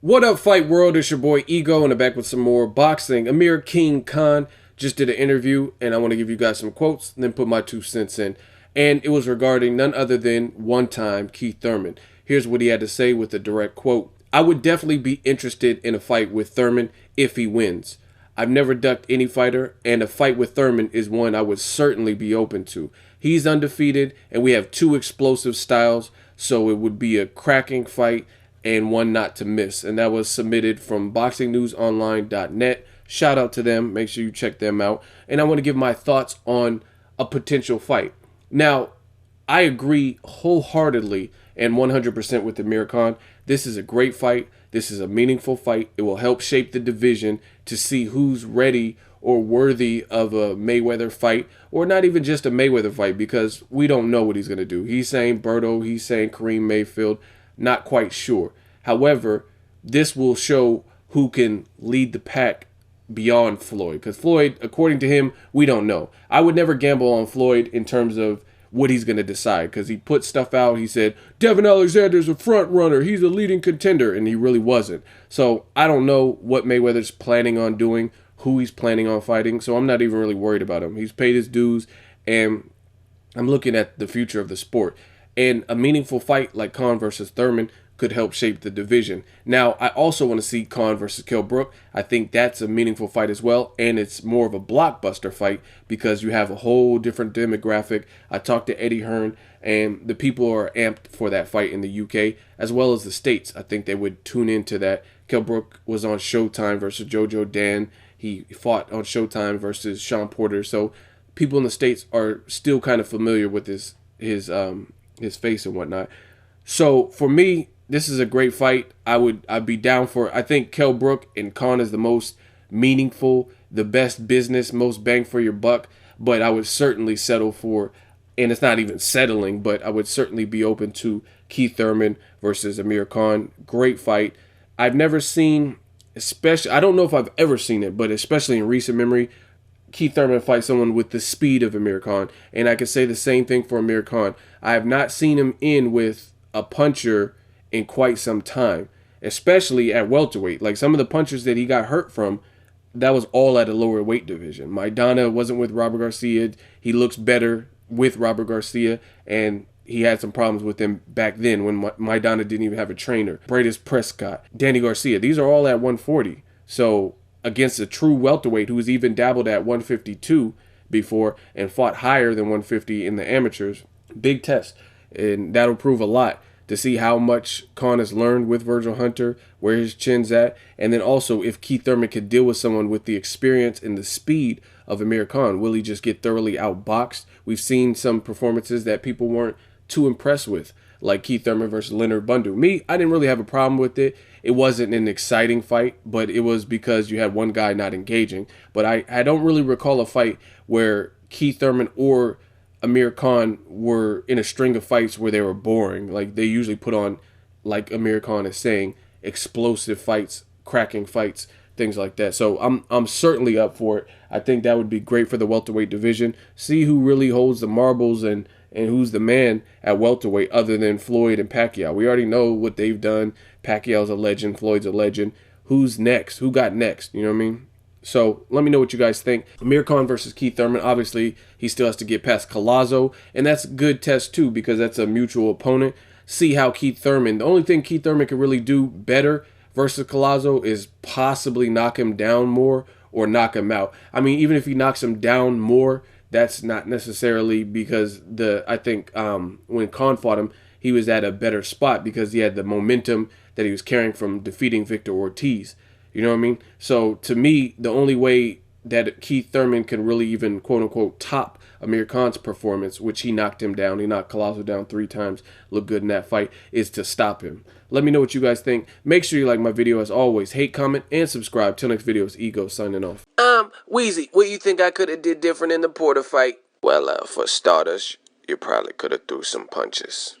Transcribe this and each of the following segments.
What up, Fight World? It's your boy Ego, and I'm back with some more boxing. Amir King Khan just did an interview, and I want to give you guys some quotes, and then put my 2 cents in. And it was regarding none other than one-time Keith Thurman. Here's what he had to say with a direct quote. I would definitely be interested in a fight with Thurman if he wins. I've never ducked any fighter, and a fight with Thurman is one I would certainly be open to. He's undefeated, and we have two explosive styles, so it would be a cracking fight and one not to miss. And that was submitted from boxingnewsonline.net. Shout out to them. Make sure you check them out. And I want to give my thoughts on a potential fight. Now, I agree wholeheartedly and 100% with Amir Khan. This is a great fight. This is a meaningful fight. It will help shape the division to see who's ready or worthy of a Mayweather fight, or not even just a Mayweather fight, because we don't know what he's going to do. He's saying Berto, he's saying Kareem Mayfield. Not quite sure. However, this will show who can lead the pack beyond Floyd. Because Floyd, according to him, we don't know. I would never gamble on Floyd in terms of what he's going to decide. Because he put stuff out. He said, Devin Alexander's a front runner. He's a leading contender. And he really wasn't. So I don't know what Mayweather's planning on doing, who he's planning on fighting. So I'm not even really worried about him. He's paid his dues. And I'm looking at the future of the sport. And a meaningful fight like Khan versus Thurman could help shape the division. Now, I also want to see Khan versus Kell Brook. I think that's a meaningful fight as well, and it's more of a blockbuster fight because you have a whole different demographic. I talked to Eddie Hearn, and the people are amped for that fight in the UK, as well as the States. I think they would tune into that. Kell Brook was on Showtime versus Jojo Dan. He fought on Showtime versus Sean Porter. So people in the States are still kind of familiar with his face and whatnot. So for me, this is a great fight. I'd be down for it. I think Kell Brook and Khan is the most meaningful, the best business, most bang for your buck. But I would certainly settle for, and it's not even settling, but I would certainly be open to Keith Thurman versus Amir Khan. Great fight. I've never seen, especially, I don't know if I've ever seen it, but especially in recent memory, Keith Thurman fight someone with the speed of Amir Khan. And I can say the same thing for Amir Khan. I have not seen him in with a puncher in quite some time, especially at welterweight. Like some of the punchers that he got hurt from, that was all at a lower weight division. Maidana wasn't with Robert Garcia. He looks better with Robert Garcia, and he had some problems with him back then when Maidana didn't even have a trainer. Bradis Prescott, Danny Garcia, these are all at 140. So against a true welterweight who's even dabbled at 152 before and fought higher than 150 in the amateurs, big test. And that'll prove a lot to see how much Khan has learned with Virgil Hunter, where his chin's at, and then also if Keith Thurman could deal with someone with the experience and the speed of Amir Khan. Will he just get thoroughly outboxed? We've seen some performances that people weren't too impressed with, like Keith Thurman versus Leonard Bundu. Me, I didn't really have a problem with it. It wasn't an exciting fight, but it was because you had one guy not engaging. But I don't really recall a fight where Keith Thurman or Amir Khan were in a string of fights where they were boring. Like they usually put on, like Amir Khan is saying, explosive fights, cracking fights, things like that. So I'm certainly up for it. I think that would be great for the welterweight division. See who really holds the marbles and who's the man at welterweight other than Floyd and Pacquiao. We already know what they've done. Pacquiao's a legend. Floyd's a legend. Who's next? Who got next? You know what I mean? So let me know what you guys think. Amir Khan versus Keith Thurman. Obviously, he still has to get past COLLAZO. And that's a good test, too, because that's a mutual opponent. See how Keith Thurman, the only thing Keith Thurman can really do better versus COLLAZO is possibly knock him down more or knock him out. I mean, even if he knocks him down more, that's not necessarily because I think when Khan fought him, he was at a better spot because he had the momentum that he was carrying from defeating Victor Ortiz. You know what I mean? So to me, the only way that Keith Thurman can really even quote unquote top Amir Khan's performance, which he knocked him down, he knocked COLLAZO down 3 times, looked good in that fight, is to stop him. Let me know what you guys think. Make sure you like my video as always. Hate, comment, and subscribe. Till next video, it's Ego signing off. Weezy, what do you think I could have did different in the Porter fight? Well, for starters, you probably could have threw some punches.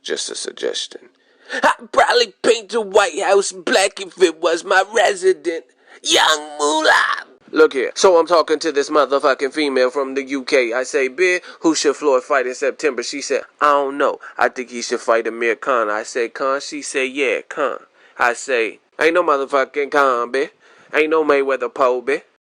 Just a suggestion. I'd probably paint the White House black if it was my resident. Young Moolah! Look here, so I'm talking to this motherfucking female from the UK. I say, "Beer, who should Floyd fight in September?" She said, "I don't know. I think he should fight Amir Khan." I say, "Khan?" She say, "Yeah, Khan." I say, Ain't no motherfucking combi. Ain't no Mayweather Poby.